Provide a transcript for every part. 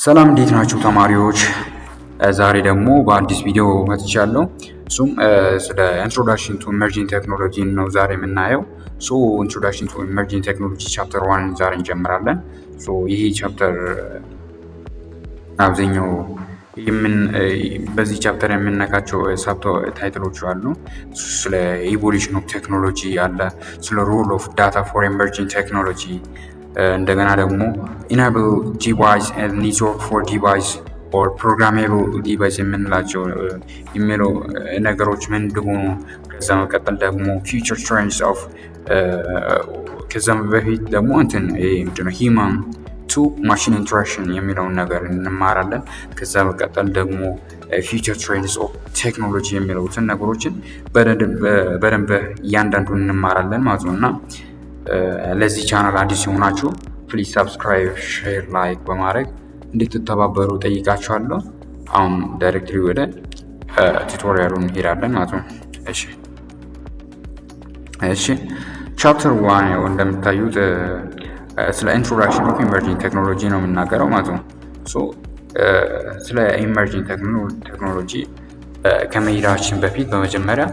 ሰላም እንዴት ናችሁ ተማሪዎች? ዛሬ ደግሞ በአዲስ ቪዲዮ መጥቻለሁ። እሱም ስለ ኢንትሮዳክሽን ቱ ኢመርጂንግ ቴክኖሎጂ ነው ዛሬ የምናየው። ኢንትሮዳክሽን ቱ ኢመርጂንግ ቴክኖሎጂ ቻፕተር 1 ዛሬ እንጀምራለን። ይሄ ቻፕተር አብዛኛው በዚህ ቻፕተር የምንነካቸው ሳብ ታይትሎች አሉ። ስለ ኢቮሉሽን ኦፍ ቴክኖሎጂ አለ፣ ስለ ሮል ኦፍ ዳታ ፎር ኢመርጂንግ ቴክኖሎጂ፣ እንደገና ደግሞ ኢናብል ዲቫይስ ኤንድ ኔትወርክ ፎር ዲቫይስ ኦር ፕሮግራሜብል ዲቫይስ የምንላቸው የሚለው ነገሮች ምን እንደሆኑ፣ ከዛ መቀጠል ደግሞ ፊውቸር ትሬንድስ ኦፍ ከዛም በፊት ደግሞ ምንድነው ሂውማን ቱ ማሽን ኢንተራክሽን የሚለውን ነገር እንማራለን። ከዛ መቀጠል ደግሞ ፊውቸር ትሬንድስ ኦፍ ቴክኖሎጂ የሚሉትን ነገሮችን በደንብ እያንዳንዱን እንማራለን ማለት ነው። እና ለዚህ ቻናል አዲስ የሆናችሁ ፕሊዝ ሰብስክራይብ፣ ሼር፣ ላይክ በማድረግ እንድትተባበሩ ጠይቃችኋለሁ። አሁን ዳይሬክትሊ ወደ ቱቶሪያሉ እንሄዳለን ማለት ነው። እሺ ቻፕተር 1 እንደምታዩት ስለ ኢንትሮዳክሽን ኦፍ ኢመርጂንግ ቴክኖሎጂ ነው የምናገረው ማለት ነው። ስለ ኢመርጂንግ ቴክኖሎጂ ከመሄዳችን በፊት በመጀመሪያ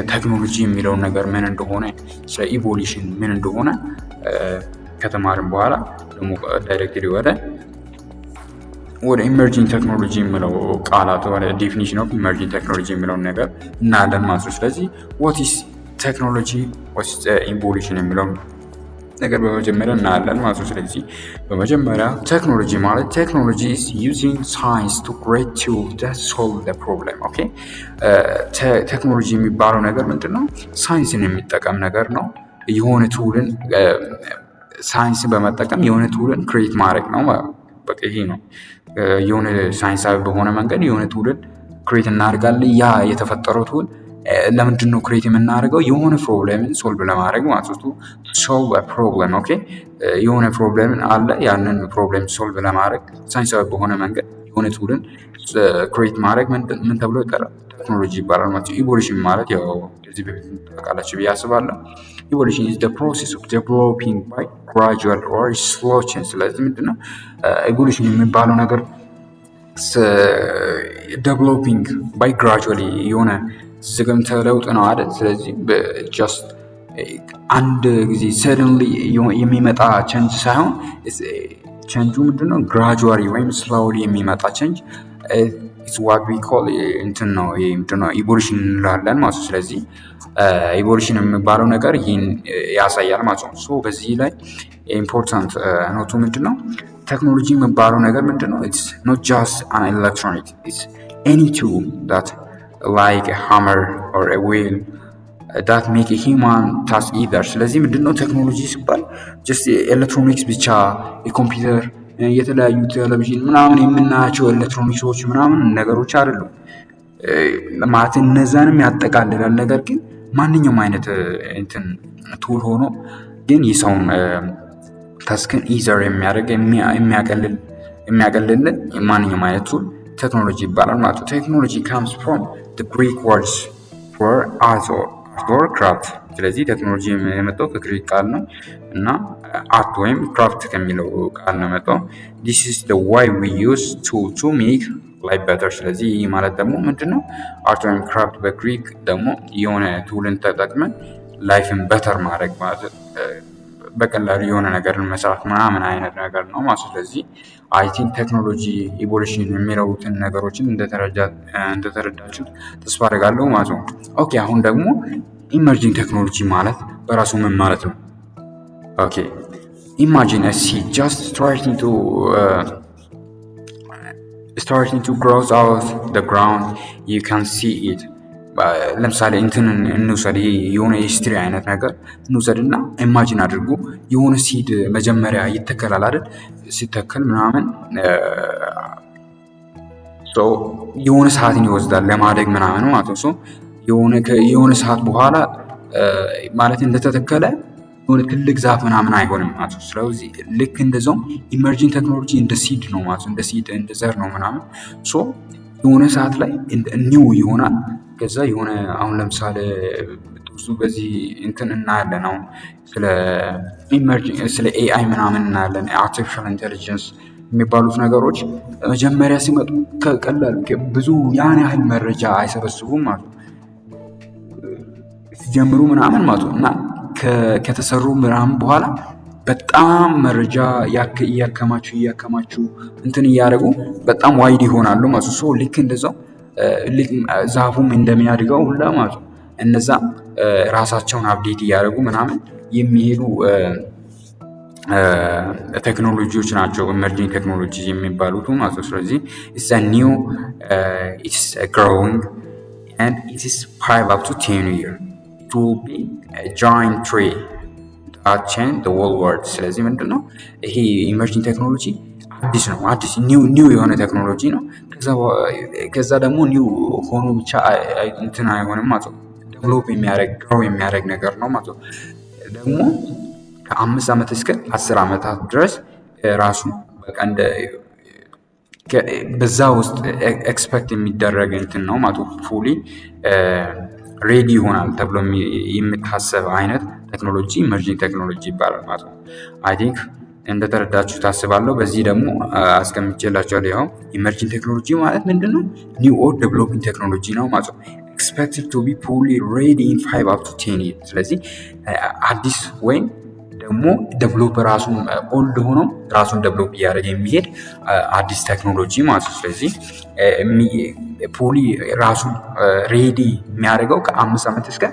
ከቴክኖሎጂ የሚለውን ነገር ምን እንደሆነ፣ ስለ ኢቮሉሽን ምን እንደሆነ ከተማርን በኋላ ደግሞ ዳይሬክትሊ ወደ ኢመርጂንግ ቴክኖሎጂ የሚለው ቃላት ወደ ዴፊኒሽን ኦፍ ኢመርጂንግ ቴክኖሎጂ የሚለውን ነገር እናያለን ማለት ነው። ስለዚህ what is technology, what is ኢቮሉሽን የሚለውን ነገር በመጀመሪያ እናያለን ማለት ነው። ስለዚህ በመጀመሪያ ቴክኖሎጂ ማለት ቴክኖሎጂ is using science to create tools that solve the problem. ኦኬ ቴክኖሎጂ የሚባለው ነገር ምንድነው? ሳይንስን የሚጠቀም ነገር ነው። የሆነ ቱልን ሳይንስን በመጠቀም የሆነ ቱልን ክሬት ማድረግ ነው። በቃ ይሄ ነው። የሆነ ሳይንሳዊ በሆነ መንገድ የሆነ ቱልን ክሬት እናደርጋለን። ያ የተፈጠረው ቱል ለምንድን ነው ክሬት የምናደርገው? የሆነ ፕሮብሌምን ሶልቭ ለማድረግ ማለት ነው። ሶልቭ ፕሮብሌም። ኦኬ የሆነ ፕሮብሌምን አለ፣ ያንን ፕሮብሌም ሶልቭ ለማድረግ ሳይንሳዊ በሆነ መንገድ የሆነ ቱልን ክሬት ማድረግ ምን ተብሎ ይጠራል? ቴክኖሎጂ ይባላል ማለት ነው። ኢቮሉሽን ማለት ያው ከዚህ በፊት ታውቃላችሁ ብዬ አስባለሁ። ኢቮሉሽን is the process of developing by gradual or slow change። ስለዚህ ምንድነው ኢቮሉሽን የሚባለው ነገር? developing by gradually የሆነ ዝግምተ ለውጥ ነው አይደል? ስለዚህ ጀስት አንድ ጊዜ ሰደንሊ የሚመጣ ቼንጅ ሳይሆን ቼንጁ ምንድነው ግራጁዋሊ ወይም ስሎሊ የሚመጣ ቼንጅ it's what we call ምንድነው ኢቮሉሽን እንላለን ማለት ነው። ስለዚህ ኢቮሉሽን የሚባለው ነገር ይህን ያሳያል ማለት ነው። በዚህ ላይ ኢምፖርታንት ኖቱ ምንድነው? ቴክኖሎጂ የሚባለው ነገር ምንድነው? it's not just an electronic, it's any tool that like a hammer or a wheel that make a human task either። ስለዚህ ምንድነው ቴክኖሎጂ ሲባል just ኤሌክትሮኒክስ ብቻ የኮምፒውተር የተለያዩ ቴሌቪዥን ምናምን የምናያቸው ኤሌክትሮኒክሶች ምናምን ነገሮች አይደሉም ማለት እነዛንም ያጠቃልላል። ነገር ግን ማንኛውም አይነት ቱል ሆኖ ግን የሰውን ታስክን ኢዘር የሚያደርግ የሚያቀልልን ማንኛውም አይነት ቱል ቴክኖሎጂ ይባላል ማለት ነው። ቴክኖሎጂ comes from the Greek words for art or craft። ስለዚህ ቴክኖሎጂ የመጣው ከግሪክ ቃል ነው እና አርት ወይም ክራፍት ከሚለው ቃል ነው የመጣው። this is the way we use to make life better። ስለዚህ ይህ ማለት ደግሞ ምንድነው? አርት ወይም ክራፍት በግሪክ ደግሞ የሆነ ቱልን ተጠቅመን ላይፍን በተር ማድረግ ማለት በቀላሉ የሆነ ነገርን መስራት ምናምን አይነት ነገር ነው ማለት ነው። ስለዚህ አይ ቲንክ ቴክኖሎጂ ኢቮሉሽን የሚለውትን ነገሮችን እንደተረዳችሁ ተስፋ አደርጋለሁ ማለት ነው። ኦኬ አሁን ደግሞ ኢመርጂንግ ቴክኖሎጂ ማለት በራሱ ምን ማለት ነው? ኦኬ ኢማጂን a seed just starting to grow out the ground, you can see it። ለምሳሌ እንውሰድ፣ የሆነ ሂስትሪ አይነት ነገር እንውሰድና ኢማጂን አድርጉ። የሆነ ሲድ መጀመሪያ ይተከላል አይደል? ሲተከል ምናምን የሆነ ሰዓትን ይወስዳል ለማደግ ምናምን ማለት ነው። የሆነ ሰዓት በኋላ ማለት እንደተተከለ የሆነ ትልቅ ዛፍ ምናምን አይሆንም ማለት ነው። ስለዚህ ልክ እንደዛው ኢመርጂንግ ቴክኖሎጂ እንደ ሲድ ነው ማለት ነው። እንደ ሲድ እንደ ዘር ነው ምናምን የሆነ ሰዓት ላይ ኒው ይሆናል። ከዛ የሆነ አሁን ለምሳሌ ብዙ በዚህ እንትን እናያለን። አሁን ስለ ኤአይ ምናምን እናያለን። አርቲፊሻል ኢንቴሊጀንስ የሚባሉት ነገሮች መጀመሪያ ሲመጡ ከቀላል ብዙ ያን ያህል መረጃ አይሰበስቡም ማለት ነው ሲጀምሩ ምናምን ማለት ነው። እና ከተሰሩ ምናምን በኋላ በጣም መረጃ እያከማቹ እንትን እያደረጉ በጣም ዋይድ ይሆናሉ ማለት ነው። ልክ እንደዛው ዛፉም እንደሚያድገው ሁላ ማለት ነው። እነዛ ራሳቸውን አፕዴት እያደረጉ ምናምን የሚሄዱ ቴክኖሎጂዎች ናቸው ኢመርጂንግ ቴክኖሎጂ የሚባሉት ማለት ነው። ስለዚህ it's a new it's growing and it is 5 up to 10 years it will be a giant tree that change the whole world። ስለዚህ ምንድነው ይሄ ኢመርጂንግ ቴክኖሎጂ አዲስ ነው። አዲስ ኒው የሆነ ቴክኖሎጂ ነው። ከዛ ደግሞ ኒው ሆኖ ብቻ እንትን አይሆንም ማለት ነው። ዴቨሎፕ የሚያደርግ ነገር ነው ማለት ነው። ደግሞ ከ5 ዓመት እስከ 10 ዓመታት ድረስ ራሱ በቃ እንደ በዛ ውስጥ ኤክስፔክት የሚደረግ እንትን ነው ማለት ነው። ፉሊ ሬዲ ይሆናል ተብሎ የሚታሰብ አይነት ቴክኖሎጂ ኢመርጂንግ ቴክኖሎጂ ይባላል ማለት ነው። አይ ቲንክ እንደተረዳችሁ ታስባለሁ። በዚህ ደግሞ አስቀምጬላችኋለሁ። ያው ኢመርጂንግ ቴክኖሎጂ ማለት ምንድነው? ኒው ኦር ዴቨሎፒንግ ቴክኖሎጂ ነው ማለት ነው። expected to be fully ready in 5 up to 10 years። ስለዚህ አዲስ ወይም ደግሞ ዴቨሎፕ ራሱን ኦልድ ሆኖ ራሱን ዴቨሎፕ እያደረገ የሚሄድ አዲስ ቴክኖሎጂ ማለት ነው። ስለዚህ ፉሊ ራሱን ሬዲ የሚያደርገው ከ5 ዓመት እስከ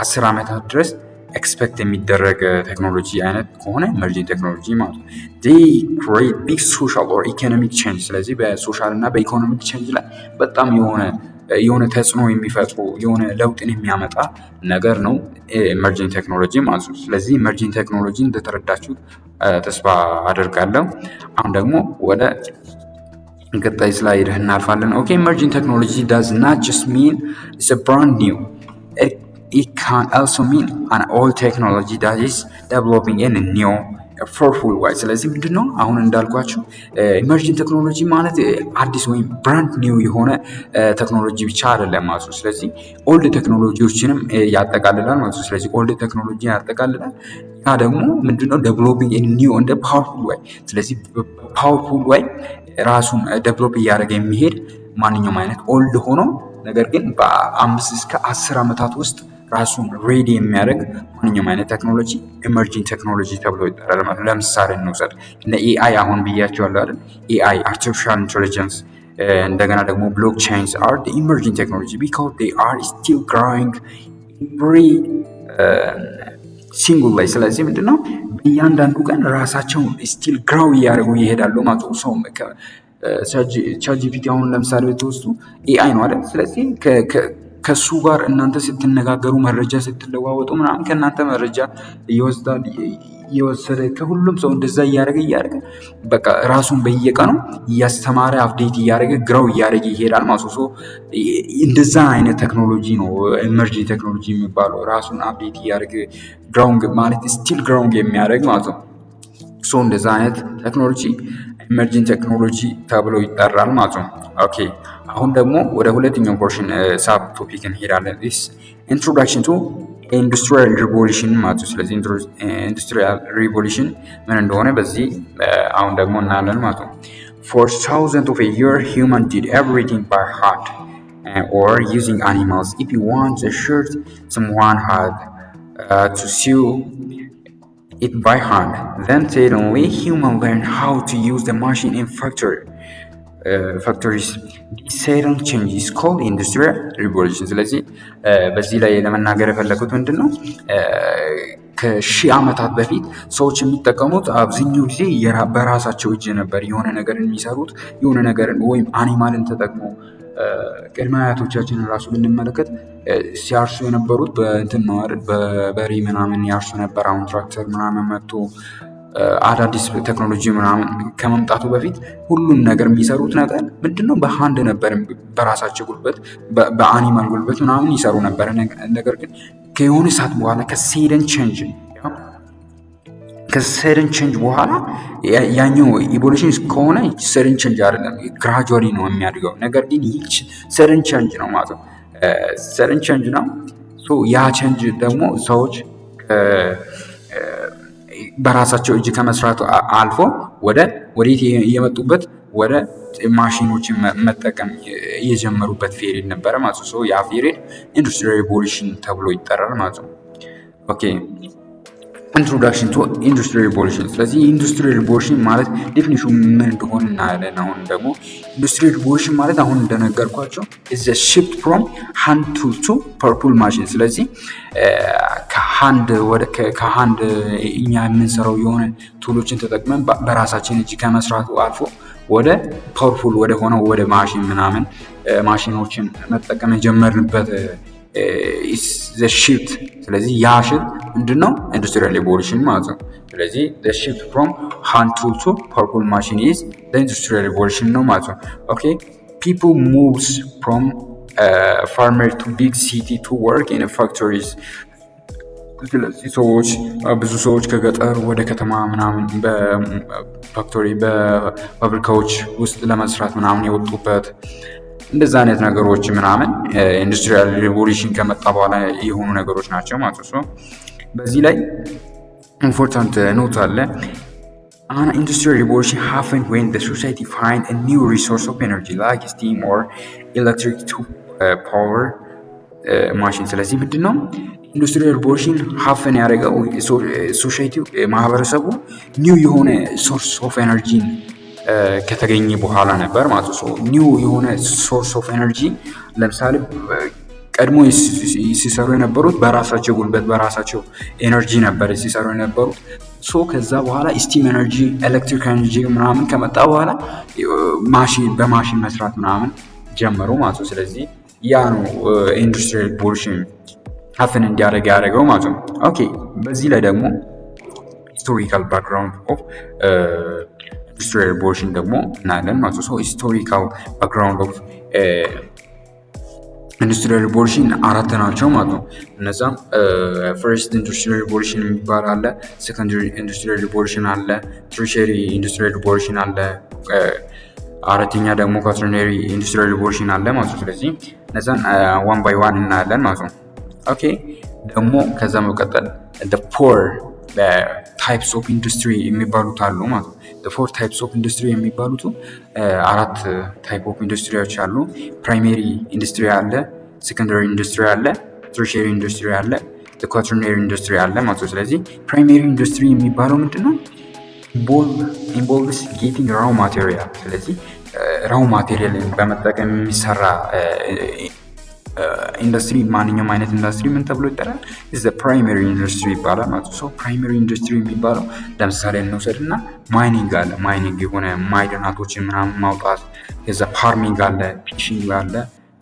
10 ዓመታት ድረስ ኤክስፔክት የሚደረግ ቴክኖሎጂ አይነት ከሆነ ኢመርጂንግ ቴክኖሎጂ ማለት ነው። they create big social or economic change። ስለዚህ በሶሻል እና በኢኮኖሚክ ቼንጅ ላይ በጣም የሆነ ተጽዕኖ የሚፈጥሩ የሆነ ለውጥን የሚያመጣ ነገር ነው ኢመርጂንግ ቴክኖሎጂ ማለት ነው። ስለዚህ ኢመርጂንግ ቴክኖሎጂ እንደተረዳችሁ ተስፋ አደርጋለሁ። አሁን ደግሞ ወደ ቀጣይ ስላይድ እናልፋለን። ኦኬ ኢመርጂንግ ቴክኖሎጂ does not just mean it's a brand new, it can also mean an old technology that is developing in a new ፎርፉል ዋይ። ስለዚህ ምንድነው አሁን እንዳልኳችሁ ኢመርጂንግ ቴክኖሎጂ ማለት አዲስ ወይም ብራንድ ኒው የሆነ ቴክኖሎጂ ብቻ አይደለም ማለት ነው። ስለዚህ ኦልድ ቴክኖሎጂዎችንም ያጠቃልላል ማለት ነው። ስለዚህ ኦልድ ቴክኖሎጂ ያጠቃልላል። ያ ደግሞ ምንድነው ዴቨሎፒንግ ኢን ኒው እንደ ፓወርፉል ዋይ። ስለዚህ ፓወርፉል ዋይ ራሱን ዴቨሎፕ እያደረገ የሚሄድ ማንኛውም አይነት ኦልድ ሆኖ ነገር ግን በ5 እስከ 10 ዓመታት ውስጥ ራሱን ሬዲ የሚያደርግ ማንኛውም አይነት ቴክኖሎጂ ኢመርጂንግ ቴክኖሎጂ ተብሎ ይጠራል ማለት ነው። ለምሳሌ እንውሰድ እነ ኤአይ አሁን ብያቸዋለሁ አይደል? ኤአይ አርቲፊሻል ኢንተለጀንስ እንደገና ደግሞ ብሎክቼንስ አር ዘ ኢመርጂንግ ቴክኖሎጂ ቢኮዝ ዴይ አር ስቲል ግሮዊንግ ኤቭሪ ሲንግል ላይ። ስለዚህ ምንድነው በእያንዳንዱ ቀን ራሳቸውን ስቲል ግሮው እያደረጉ ይሄዳሉ ማለት ነው። ሰው ቻትጂፒቲ አሁን ለምሳሌ ብትወስዱ ኤአይ ነው አይደል? ስለዚህ ከሱ ጋር እናንተ ስትነጋገሩ መረጃ ስትለዋወጡ ምናምን ከእናንተ መረጃ እየወሰደ ከሁሉም ሰው እንደዛ እያደረገ በቃ ራሱን በየቀኑ እያስተማረ አፕዴት እያደረገ ግረው እያደረገ ይሄዳል ማለት ነው። እንደዛ አይነት ቴክኖሎጂ ነው ኢመርጂንግ ቴክኖሎጂ የሚባለው። ራሱን አፕዴት እያደረገ ግራውንግ ማለት ስቲል ግራውንግ የሚያደርግ ማለት ነው። እንደዛ አይነት ቴክኖሎጂ ኢመርጂንግ ቴክኖሎጂ ተብሎ ይጠራል ማለት ነው። ኦኬ አሁን ደግሞ ወደ ሁለተኛው ፖርሽን ሳብ ቶፒክ እንሄዳለን። ዲስ ኢንትሮዳክሽን ቱ ኢንዱስትሪያል ሪቮሉሽን ማለት ነው። ስለዚህ ኢንዱስትሪያል ሪቮሉሽን ምን እንደሆነ በዚህ አሁን ደግሞ እናያለን ማለት ነው። For thousands of years humans did everything by hand or using animals. If you want a shirt, someone had to sew it by hand. Then suddenly humans learned how to use the machine in factories. This sudden change is called industrial revolution። ስለዚህ በዚህ ላይ ለመናገር የፈለኩት ምንድነው ከሺህ ዓመታት በፊት ሰዎች የሚጠቀሙት አብዛኛው ጊዜ በራሳቸው እጅ ነበር የሆነ ነገርን የሚሰሩት። የሆነ ነገርን ወይም አኒማልን ተጠቅመው ቅድመ አያቶቻችንን ራሱ ብንመለከት ሲያርሱ የነበሩት በእንትን ነው አይደል? በበሬ ምናምን ያርሱ ነበር። አሁን ትራክተር ምናምን መጥቶ አዳዲስ ቴክኖሎጂ ምናምን ከመምጣቱ በፊት ሁሉም ነገር የሚሰሩት ነገር ምንድነው በሃንድ ነበር። በራሳቸው ጉልበት በአኒማል ጉልበት ምናምን ይሰሩ ነበር። ነገር ግን ከሆነ ሰዓት በኋላ ከሰደን ቼንጅ በኋላ ያኛው ኢቮሉሽን ከሆነ ሰደን ቼንጅ አይደለም፣ ግራጁዋሊ ነው የሚያድገው። ነገር ግን ይህ ሰደን ቼንጅ ነው ማለት ነው። ሰደን ቼንጅ ነው። ያ ቼንጅ ደግሞ ሰዎች በራሳቸው እጅ ከመስራቱ አልፎ ወዴት የመጡበት ወደ ማሽኖችን መጠቀም የጀመሩበት ፔሪድ ነበረ ማለት ነው። ያ ፔሪድ ኢንዱስትሪያል ሪቮሉሽን ተብሎ ይጠራል ማለት ነው። ኦኬ ኢንትሮዳክሽን ቱ ኢንዱስትሪያል ሪቮሉሽን። ስለዚህ ኢንዱስትሪያል ሪቮሉሽን ማለት ዴፊኒሽኑ ምን እንደሆነ እናያለን። አሁን ደግሞ ኢንዱስትሪያል ሪቮሉሽን ማለት አሁን እንደነገርኳቸው ኢዝ ዘ shift from hand tool to purple machine። ስለዚህ ከሃንድ እኛ የምንሰራው የሆነ ቱሎችን ተጠቅመን በራሳችን እጅ ከመስራቱ አልፎ ወደ ፓወርፉል ወደ ሆነው ወደ ማሽን ምናምን ማሽኖችን መጠቀም የጀመርንበት is the shift። ስለዚህ ያ shift ምንድነው? ኢንዱስትሪያል ሪቮሉሽን ማለት ነው። ስለዚህ the shift from hand tool to purple machine is the industrial revolution ነው ማለት ነው። ኦኬ people moves from farmer to big city to work in factories። ስለዚህ ብዙ ሰዎች ከገጠር ወደ ከተማ ምናምን በፋክቶሪ በፋብሪካዎች ውስጥ ለመስራት ምናምን የወጡበት እንደዛ አይነት ነገሮች ምናምን ኢንዱስትሪያል ሪቮሉሽን ከመጣ በኋላ የሆኑ ነገሮች ናቸው ማለት ነው። በዚህ ላይ ኢምፖርታንት ኖት አለ። An industrial revolution happened when the society find a new resource of energy like steam or electric to power machine። ስለዚህ ምንድነው ኢንዱስትሪያል ሪቮሉሽን ሀፈን ያደረገው ሶሳይቲው ማህበረሰቡ ኒው የሆነ ሶርስ ኦፍ ኤነርጂን ከተገኘ በኋላ ነበር ማለት ነው። ኒው የሆነ ሶርስ ኦፍ ኤነርጂ ለምሳሌ ቀድሞ ሲሰሩ የነበሩት በራሳቸው ጉልበት በራሳቸው ኤነርጂ ነበር ሲሰሩ የነበሩት። ከዛ በኋላ ስቲም ኤነርጂ ኤሌክትሪክ ኤነርጂ ምናምን ከመጣ በኋላ በማሽን መስራት ምናምን ጀመሩ ማለት ነው። ስለዚህ ያ ነው ኢንዱስትሪያል ሪቮሉሽን ሀፈን እንዲያደርግ ያደረገው ማለት ነው። ኦኬ በዚህ ላይ ደግሞ ሂስቶሪካል ባክግራውንድ ኦፍ ኢንዱስትሪያል ሪቮሉሽን ደግሞ እናያለን ማለት ነው። ሂስቶሪካል ባክግራውንድ ኦፍ ኢንዱስትሪያል ሪቮሉሽን 4 ናቸው ማለት ነው። እነዛም ፈርስት ኢንዱስትሪያል ሪቮሉሽን የሚባል አለ፣ ሰከንደሪ ኢንዱስትሪያል ሪቮሉሽን አለ፣ ተርሸሪ ኢንዱስትሪያል ሪቮሉሽን አለ፣ አራተኛ ደግሞ ኳተርነሪ ኢንዱስትሪያል ሪቮሉሽን አለ ማለት ነው። ስለዚህ እነዛን ዋን ባይ ዋን እናያለን ማለት ነው። ኦኬ ደግሞ ከዛ መቀጠል ፎር ታይፕስ ኦፍ ኢንዱስትሪ የሚባሉት አሉ ማለት ነው። ፎር ታይፕስ ኦፍ ኢንዱስትሪ የሚባሉት 4 ታይፕ ኦፍ ኢንዱስትሪዎች አሉ። ፕራይሜሪ ኢንዱስትሪ አለ፣ ሴኮንደሪ ኢንዱስትሪ አለ፣ ተርሸሪ ኢንዱስትሪ አለ፣ ኳተርነሪ ኢንዱስትሪ አለ ማለት ነው። ስለዚህ ፕራይሜሪ ኢንዱስትሪ የሚባለው ምንድነው? ኢንቮልቭስ ጌቲንግ ራው ማቴሪያል። ስለዚህ ራው ማቴሪያልን በመጠቀም የሚሰራ ኢንዱስትሪ ማንኛውም አይነት ኢንዱስትሪ ምን ተብሎ ይጠራል? ፕራይመሪ ኢንዱስትሪ ይባላል ማለት ነው። ፕራይመሪ ኢንዱስትሪ የሚባለው ለምሳሌ እንውሰድና ማይኒንግ አለ። ማይኒንግ የሆነ ማዕድናቶችን ምናምን ማውጣት፣ ከዛ ፋርሚንግ አለ፣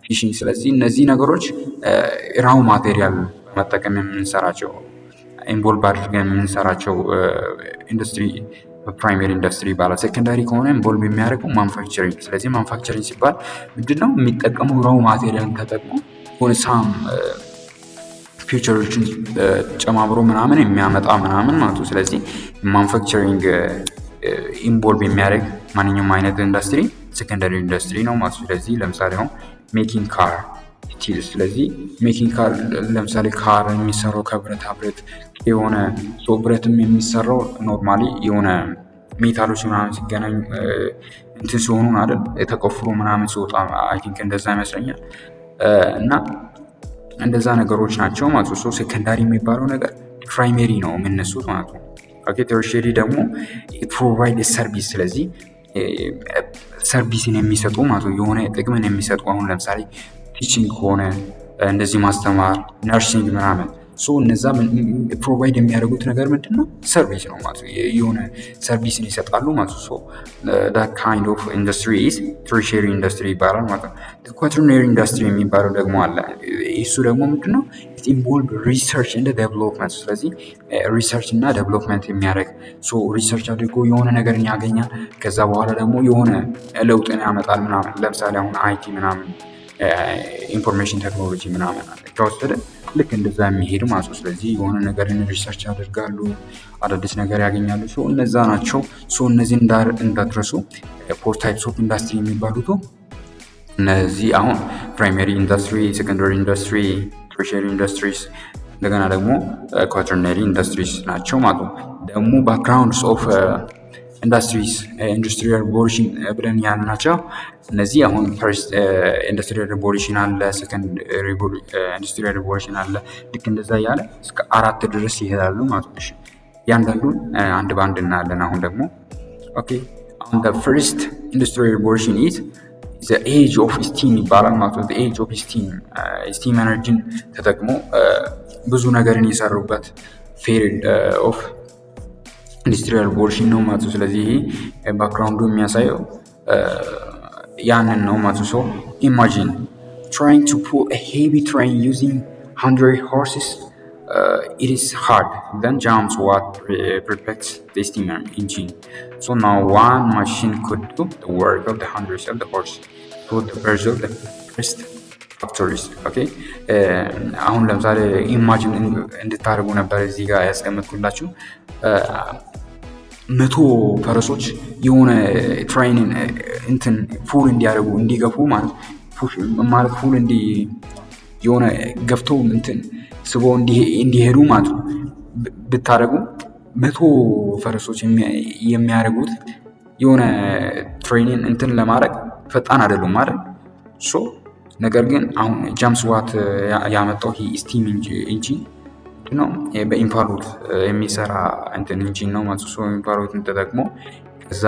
ፊሽንግ። ስለዚህ እነዚህ ነገሮች ራው ማቴሪያል በመጠቀም የምንሰራቸው ኢንቮልቭ አድርገን የምንሰራቸው ኢንዱስትሪ ፕራይመሪ ኢንዱስትሪ ይባላል። ሴኮንዳሪ ከሆነ ኢንቮልቭ የሚያደርገው ማኑፋክቸሪንግ። ስለዚህ ማኑፋክቸሪንግ ሲባል ምንድነው? የሚጠቀመው ራው ማቴሪያል ተጠቅሞ ሆነ ሳም ፊውቸሮችን ጨማምሮ ምናምን የሚያመጣ ምናምን ማለት ነው። ስለዚህ ማኑፋክቸሪንግ ኢንቮልቭ የሚያደርግ ማንኛውም አይነት ኢንዱስትሪ ሴኮንዳሪ ኢንዱስትሪ ነው ማለት ነው። ስለዚህ ለምሳሌ አሁን ሜኪንግ ካር ስቲል። ስለዚህ ሜኪንግ ካር ለምሳሌ ካር የሚሰራው ከብረታ ብረት የሆነ ብረትም የሚሰራው ኖርማሊ የሆነ ሜታሎች ምናምን ሲገናኙ እንትን ሲሆኑ አይደል የተቆፍሮ ምናምን ሲወጣ አይ ቲንክ እንደዛ ይመስለኛል። እና እንደዛ ነገሮች ናቸው ማለት ነው። ሴኮንዳሪ የሚባለው ነገር ፕራይሜሪ ነው የምነሱት ማለት ነው። ኦኬ ተርሸሪ ደግሞ ፕሮቫይድ ሰርቪስ። ስለዚህ ሰርቪስን የሚሰጡ ማለት ነው፣ የሆነ ጥቅምን የሚሰጡ አሁን ለምሳሌ ቲቺንግ ከሆነ እንደዚህ ማስተማር፣ ነርሲንግ ምናምን እነዛ ፕሮቫይድ የሚያደርጉት ነገር ምንድን ነው? ሰርቪስ ነው ማለት ነው። የሆነ ሰርቪስን ይሰጣሉ ማለት ነው። that kind of industry is tertiary industry ይባላል ማለት ነው። ኳተርነሪ ኢንዱስትሪ የሚባለው ደግሞ አለ። እሱ ደግሞ ምንድን ነው? it involve research and development። ስለዚህ ሪሰርች እና ዴቨሎፕመንት የሚያደርግ ሪሰርች አድርጎ የሆነ ነገርን ያገኛል። ከዛ በኋላ ደግሞ የሆነ ለውጥን ያመጣል ምናምን። ለምሳሌ አሁን አይቲ ምናምን ኢንፎርሜሽን ቴክኖሎጂ ምናምን አለ ከወሰደ ልክ እንደዛ የሚሄድ ማለት ነው። ስለዚህ የሆነ ነገርን ሪሰርች ያደርጋሉ፣ አዳዲስ ነገር ያገኛሉ። እነዛ ናቸው። እነዚህ እንዳትረሱ። ፎር ታይፕስ ኦፍ ኢንዱስትሪ የሚባሉት እነዚህ አሁን ፕራይመሪ ኢንዱስትሪ፣ ሴኮንደሪ ኢንዱስትሪ፣ ተርሸሪ ኢንዱስትሪስ እንደገና ደግሞ ኳተርነሪ ኢንዱስትሪስ ናቸው ማለት ነው። ደግሞ ባክግራውንድስ ኦፍ ኢንዱስትሪስ ኢንዱስትሪያል ሪቮሉሽን ብለን ያልናቸው እነዚህ አሁን ፈርስት ኢንዱስትሪያል ሪቮሉሽን አለ፣ ሰከንድ ኢንዱስትሪያል ሪቮሉሽን አለ። ልክ እንደዛ ያለ እስከ 4 ድረስ ይሄዳሉ ማለት ነው። ያንዳንዱን አንድ ባንድ እናያለን። አሁን ደግሞ ኦኬ አሁን the first industrial revolution is the age of steam ይባላል ማለት ነው። the age of steam ኤነርጂን ተጠቅሞ ብዙ ነገርን የሰሩበት ፊልድ ኦፍ ኢንዱስትሪያል ሪቮሉሽን ነው ማለት ነው። ስለዚህ ይሄ ባክግራውንዱ የሚያሳየው ያንን ነው ማለት ነው። ኢማጂን trying to pull a heavy train using 100 horses. It is hard. Then jumps what perfects the steam engine. So now one machine could do the work of the hundreds of the horse to the birds of the first factories. Okay. አሁን ለምሳሌ ኢማጂን እንድታደርጉ ነበር እዚህ ጋር ያስቀመጥኩላችሁ 100 ፈረሶች የሆነ ትሬንን እንትን ፉል እንዲያደርጉ እንዲገፉ ማለት ፉል የሆነ ገፍተው እንትን ስቦ እንዲሄዱ ማለት ነው ብታደርጉ 100 ፈረሶች የሚያደርጉት የሆነ ትሬኒንግ እንትን ለማድረግ ፈጣን አይደሉም ማለት ሶ ነገር ግን አሁን ጃምስ ዋት ያመጣው ስቲም ኢንጂን ነው በኢንፋሎት የሚሰራ እንትን ኢንጂን ነው ማለት ነው። ኢንፋሎትን ተጠቅሞ ከዛ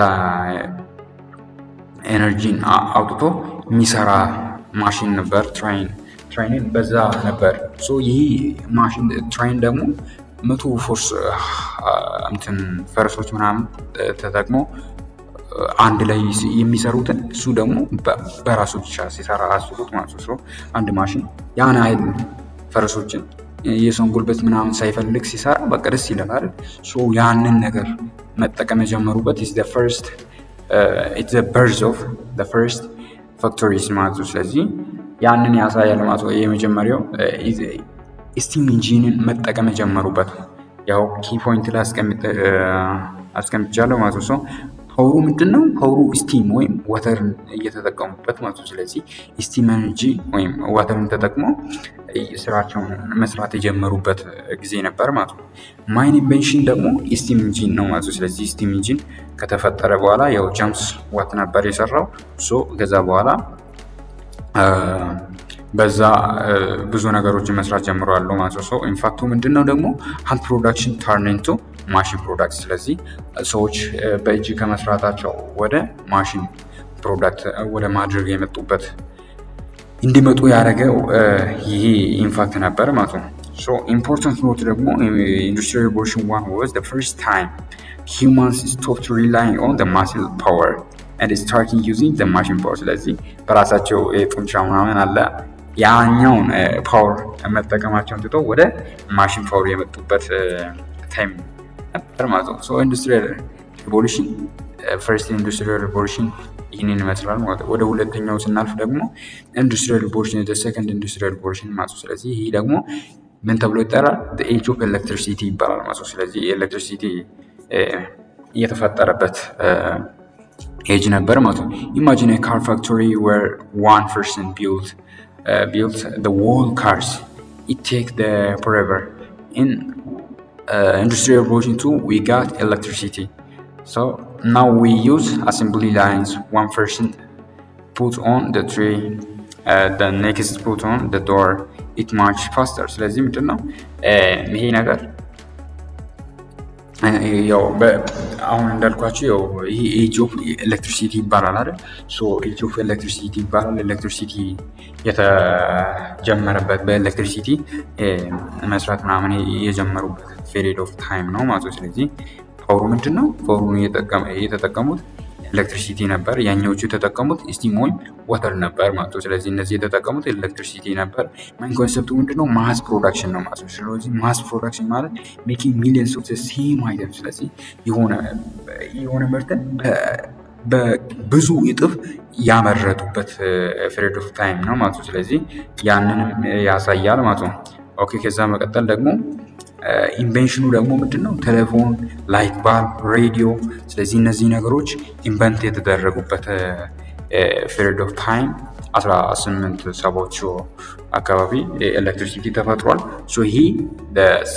ኤነርጂን አውጥቶ የሚሰራ ማሽን ነበር ትሬኒንግ በዛ ነበር። ሶ ይህ ማሽን ትሬን ደግሞ 100 ፎርስ እንትን ፈረሶች ምናምን ተጠቅሞ አንድ ላይ የሚሰሩትን እሱ ደግሞ በራሱ ብቻ ሲሰራ አስቡት ማለት ነው። አንድ ማሽን ያን አይል ፈረሶችን የሰውን ጉልበት ምናምን ሳይፈልግ ሲሰራ በቃ ደስ ይላል አይደል? ሶ ያንን ነገር መጠቀም የጀመሩበት is the first it's the birth of the first factories ማለት ነው። ስለዚህ ያንን ያሳያል ማለት ነው። የመጀመሪያው ስቲም ኢንጂንን መጠቀም የጀመሩበት ያው ኪ ፖይንት ላይ አስቀምጫለሁ ማለት ነው። ፓወሩ ምንድነው? ፓወሩ ስቲም ወይም ዋተርን እየተጠቀሙበት ማለት ነው። ስለዚህ ስቲም ኤነርጂ ወይም ዋተርን ተጠቅሞ ስራቸውን መስራት የጀመሩበት ጊዜ ነበር ማለት ነው። ማይን ኢንቬንሽን ደግሞ ስቲም ኢንጂን ነው ማለት ነው። ስለዚህ ስቲም ኢንጂን ከተፈጠረ በኋላ ያው ጃምስ ዋት ነበር የሰራው። ከዛ በኋላ በዛ ብዙ ነገሮችን መስራት ጀምረዋል ማለት ነው። ኢንፋክቱ ምንድነው ደግሞ ሃንድ ፕሮዳክሽን ተርን ኢንቱ ማሽን ፕሮዳክት። ስለዚህ ሰዎች በእጅ ከመስራታቸው ወደ ማሽን ፕሮዳክት ወደ ማድረግ የመጡበት እንዲመጡ ያደረገው ይሄ ኢንፋክት ነበር ማለት ነው። ኢምፖርታንት ኖት ደግሞ ኢንዱስትሪያል ሪቮሉሽን 1 was the first time humans stopped relying on the muscle power and started using the machine power። ስለዚህ በራሳቸው ጡንቻ ምናምን አለ ያኛውን ፓወር መጠቀማቸውን ትተው ወደ ማሽን ፓወር የመጡበት ታይም ነበር ማለት ነው። ኢንዱስትሪያል ሪቮሉሽን ፈርስት ኢንዱስትሪያል ሪቮሉሽን ይህንን ይመስላል ማለት ነው። ወደ ሁለተኛው ስናልፍ ደግሞ ኢንዱስትሪያል ሪቮሉሽን ሰከንድ ኢንዱስትሪያል ሪቮሉሽን ማለት ነው። ስለዚህ ይሄ ደግሞ ምን ተብሎ ይጠራል? the age of electricity ይባላል ማለት ነው። ስለዚህ ኤሌክትሪሲቲ የተፈጠረበት ኤጅ ነበር ማለት ነው። imagine a car factory where one person built the whole cars. It takes the forever. In industrial revolution 2 we got electricity. So now we use assembly lines. One person put on the tree, the next put on the door. It much faster. ስለዚህ ምንድነው ይሄ ነገር ያው አሁን እንዳልኳችሁ ያው ይሄ ኤጅ ኦፍ ኤሌክትሪሲቲ ይባላል አይደል? ኤጅ ኦፍ ኤሌክትሪሲቲ ይባላል። ኤሌክትሪሲቲ የተጀመረበት በኤሌክትሪሲቲ መስራት ምናምን የጀመሩበት ፔሪድ ኦፍ ታይም ነው ማለት ነው። ስለዚህ ፓወሩ ምንድነው? ፓወሩን የተጠቀሙት ኤሌክትሪሲቲ ነበር። ያኛዎቹ የተጠቀሙት ስቲም ወይም ዋተር ነበር ማለት ነው። ስለዚህ እነዚህ የተጠቀሙት ኤሌክትሪሲቲ ነበር። ማይን ኮንሰፕቱ ምንድነው? ማስ ፕሮዳክሽን ነው ማለት ነው። ስለዚህ ማስ ፕሮዳክሽን ማለት ሜኪንግ ሚሊየንስ ኦፍ ዘ ሴም አይተም። ስለዚህ የሆነ ምርትን በብዙ እጥፍ ያመረቱበት ፔሪድ ኦፍ ታይም ነው ማለት ነው። ስለዚህ ያንንም ያሳያል ማለት ነው። ኦኬ ከዛ መቀጠል ደግሞ ኢንቬንሽኑ ደግሞ ምንድነው? ቴሌፎን፣ ላይት ባልብ፣ ሬዲዮ። ስለዚህ እነዚህ ነገሮች ኢንቨንት የተደረጉበት ፔሪድ ኦፍ ታይም 1870ዎቹ አካባቢ ኤሌክትሪሲቲ ተፈጥሯል። ይሄ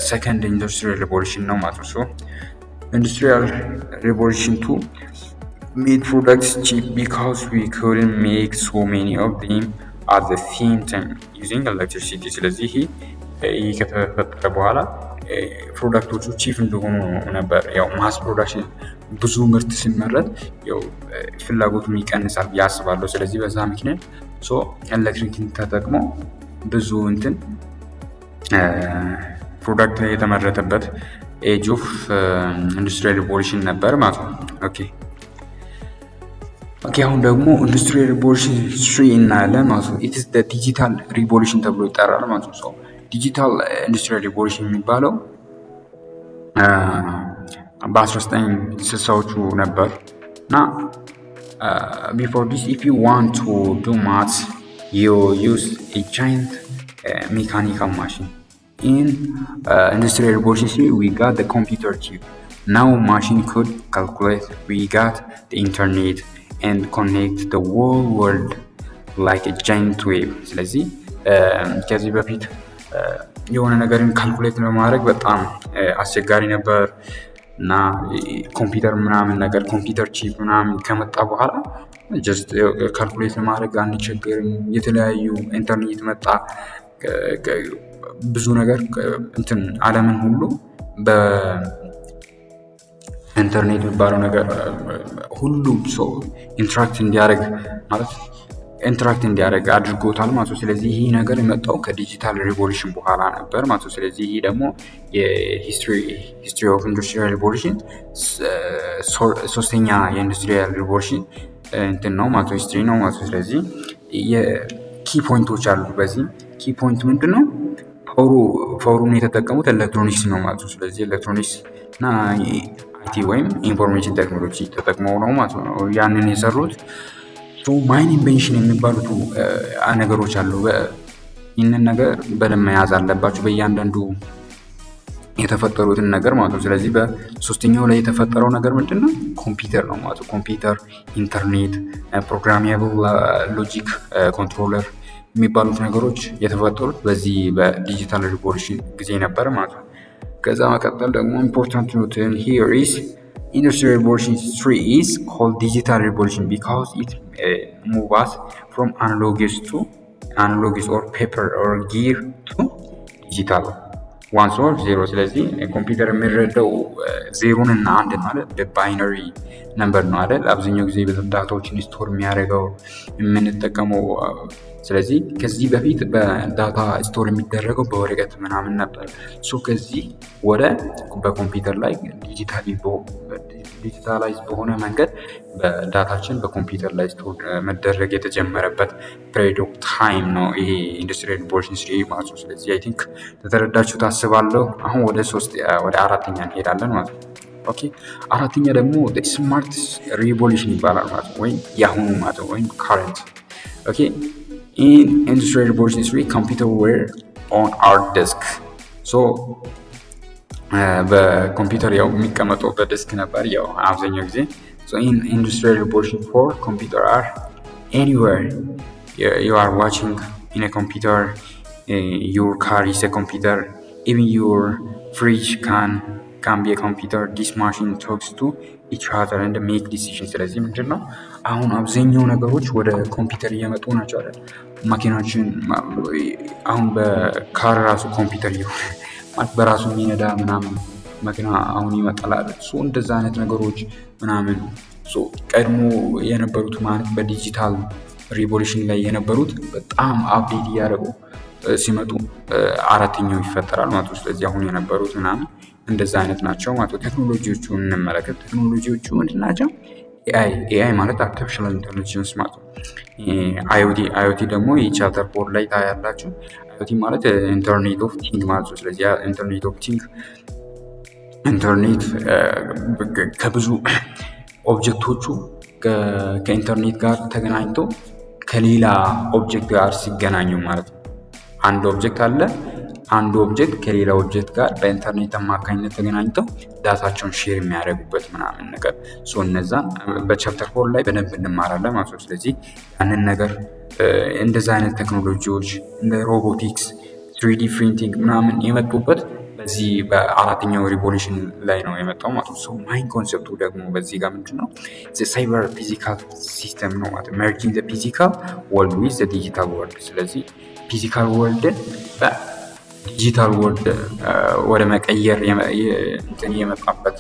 ሰከንድ ኢንዱስትሪያል ሪቮሉሽን ነው ማለት ነው። ኢንዱስትሪያል ሪቮሉሽን 2 made products cheap because we couldn't make so many of them at the same time using electricity። ስለዚህ ይሄ ከተፈጠረ በኋላ ፕሮዳክቶቹ ቺፍ እንደሆኑ ነበር። ያው ማስ ፕሮዳክሽን ብዙ ምርት ሲመረት ያው ፍላጎቱን ይቀንሳል ብዬ አስባለሁ። ስለዚህ በዛ ምክንያት ኤሌክትሪክን ተጠቅሞ ብዙ ፕሮዳክት የተመረተበት ኤጅ ኦፍ ኢንዱስትሪያል ሪቮሉሽን ነበር ማለት ነው። ኦኬ አሁን ደግሞ ኢንዱስትሪያል ሪቮሉሽን 3 እናያለን ማለት ነው። ኢት ኢዝ ዘ ዲጂታል ሪቮሉሽን ተብሎ ይጠራል ማለት ነው። ዲጂታል ኢንዱስትሪያል ሪቮሉሽን የሚባለው በ1960ዎቹ ነበር እና ቢፎር ዲስ ኢፍ ዩ ዋንት ቱ ዱ ማትስ ዩ ዩዝ ኤ ጃይንት ሜካኒካል ማሽን ኢን ኢንዱስትሪያል ሪቮሉሽን 3 we got the computer chip. Now machine could calculate, we got the internet and connect the whole world like a giant wave. ስለዚህ ከዚህ በፊት የሆነ ነገርን ካልኩሌት ለማድረግ በጣም አስቸጋሪ ነበር እና ኮምፒውተር ምናምን ነገር ኮምፒውተር ቺፕ ምናምን ከመጣ በኋላ ጀስት ካልኩሌት ለማድረግ አንቸገርም። የተለያዩ ኢንተርኔት መጣ፣ ብዙ ነገር ዓለምን ሁሉ በኢንተርኔት የሚባለው ነገር ሁሉም ሰው ኢንተራክት እንዲያደርግ አድርጎታል ማለት ነው። ስለዚህ ይህ ነገር የመጣው ከዲጂታል ሪቮሉሽን በኋላ ነበር ማለት ነው። ስለዚህ ይህ ደግሞ የሂስትሪ ኦፍ ኢንዱስትሪያል ሪቮሉሽን ሶስተኛ የኢንዱስትሪያል ሪቮሉሽን ነው ማለት ነው፣ ሂስትሪ ነው ማለት ነው። ስለዚህ የኪ ፖይንቶች አሉ። በዚህ ኪ ፖይንት ምንድን ነው? ፓወሩን የተጠቀሙት ኤሌክትሮኒክስ ነው ማለት ነው። ስለዚህ ኤሌክትሮኒክስ እና አይቲ ወይም ኢንፎርሜሽን ቴክኖሎጂ ተጠቅመው ነው ማለት ነው ያንን የሰሩት። ማይን ኢንቬንሽን የሚባሉት ነገሮች አሉ። ይህንን ነገር በደንብ መያዝ አለባቸው፣ በእያንዳንዱ የተፈጠሩትን ነገር ማለት ነው። ስለዚህ በሶስተኛው ላይ የተፈጠረው ነገር ምንድን ነው? ኮምፒውተር ነው ማለት ነው። ኮምፒውተር፣ ኢንተርኔት፣ ፕሮግራሜብል ሎጂክ ኮንትሮለር የሚባሉት ነገሮች የተፈጠሩት በዚህ በዲጂታል ሪቮሉሽን ጊዜ ነበር ማለት ነው። ከዛ መቀጠል ደግሞ ኢምፖርታንት ኖትን ሂር ኢዝ Industrial Revolution 3 is called Digital Revolution because it moves us from analogs or paper or gear to digital ones or zero። ስለዚህ ኮምፒውተር የሚረዳው ዜሮን እና አንድ ማለት በባይነሪ ነምበር ነው አይደል? አብዛኛው ጊዜ በዳታዎችን ስቶር የሚያደርገው የምንጠቀመው። ስለዚህ ከዚህ በፊት በዳታ ስቶር የሚደረገው በወረቀት ምናምን ነበር። ከዚህ ወደ በኮምፒውተር ላይ ዲጂታላይዝ በሆነ መንገድ በዳታችን በኮምፒውተር ላይ ስቶር መደረግ የተጀመረበት ፔሪድ ኦፍ ታይም ነው ይሄ ኢንዱስትሪያል ሪቮሉሽን 3 ማለት ነው። ስለዚህ አይ ቲንክ ተረዳችሁ ታስባለሁ። አሁን ወደ አራተኛ እንሄዳለን ማለት ነው። ኦኬ አራተኛ ደግሞ ስማርት ሪቮሉሽን ይባላል ማለት ነው፣ ወይም ያሁኑ ማለት ነው፣ ወይም ካረንት። ኦኬ in Industrial Revolution 3 computer were on our desk. በኮምፒውተር ያው የሚቀመጠው በዲስክ ነበር ያው አብዛኛው ጊዜ። in Industrial Revolution 4 computer are anywhere you are watching in a computer, your car is a computer, even your fridge can be a computer. This machine talks to each other and make decisions። ስለዚህ ምንድን ነው አሁን አብዛኛው ነገሮች ወደ ኮምፒውተር እየመጡ ናቸው አይደል? መኪናችን አሁን በካር ራሱ ኮምፒውተር ይሁን ማለት በራሱ የሚነዳ ምናምን መኪና አሁን ይመጣል። እንደዛ አይነት ነገሮች ምናምን ቀድሞ የነበሩት ማለት በዲጂታል ሪቮሉሽን ላይ የነበሩት በጣም አፕዴት እያደረጉ ሲመጡ አራተኛው ይፈጠራል ማለት ነው። ስለዚህ አሁን የነበሩት ምናምን እንደዛ አይነት ናቸው ማለት ነው። ቴክኖሎጂዎቹ እንመለከት። ቴክኖሎጂዎቹ ምንድን ናቸው? ኤአይ ማለት አርቲፊሻል ኢንተለጀንስ ማለት ነው። አይኦቲ ደግሞ የቻፕተር 4 ላይ ታያላችሁ። አይኦቲ ማለት ኢንተርኔት ኦፍ ቲንግ ማለት ነው። ስለዚህ ኢንተርኔት ኦፍ ቲንግ ኢንተርኔት ከብዙ ኦብጀክቶቹ ከኢንተርኔት ጋር ተገናኝቶ ከሌላ ኦብጀክት ጋር ሲገናኙ ማለት ነው። አንድ ኦብጀክት አለ። አንዱ ኦብጀክት ከሌላ ኦብጀክት ጋር በኢንተርኔት አማካኝነት ተገናኝተው ዳታቸውን ሼር የሚያደርጉበት ምናምን ነገር እነዛን በቻፕተር 4 ላይ በደንብ እንማራለን ማለት ነው። ስለዚህ ያንን ነገር እንደዛ አይነት ቴክኖሎጂዎች እንደ ሮቦቲክስ፣ 3D ፕሪንቲንግ ምናምን የመጡበት በዚህ በአራተኛው ሪቮሉሽን ላይ ነው የመጣው ማለት ነው። ማይን ኮንሰፕቱ ደግሞ በዚህ ጋር ምንድን ነው ሳይበር ፊዚካል ሲስተም ነው ማለት መርጂንግ ፊዚካል ወርልድ ዊዝ ዲጂታል ወርልድ። ስለዚህ ፊዚካል ወርልድን በዲጂታል ወርልድ ወደ መቀየር የመጣበት